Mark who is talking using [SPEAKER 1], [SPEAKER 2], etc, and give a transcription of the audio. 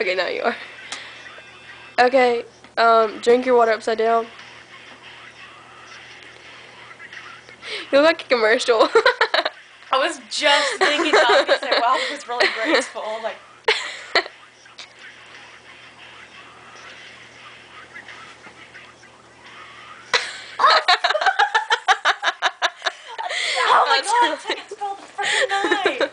[SPEAKER 1] Okay, now you are. Okay, drink your water upside down. You look like a commercial.
[SPEAKER 2] I was just thinking that. I was gonna say, wow, that was really graceful. Like, oh my god, it's like it spilled the freaking knife.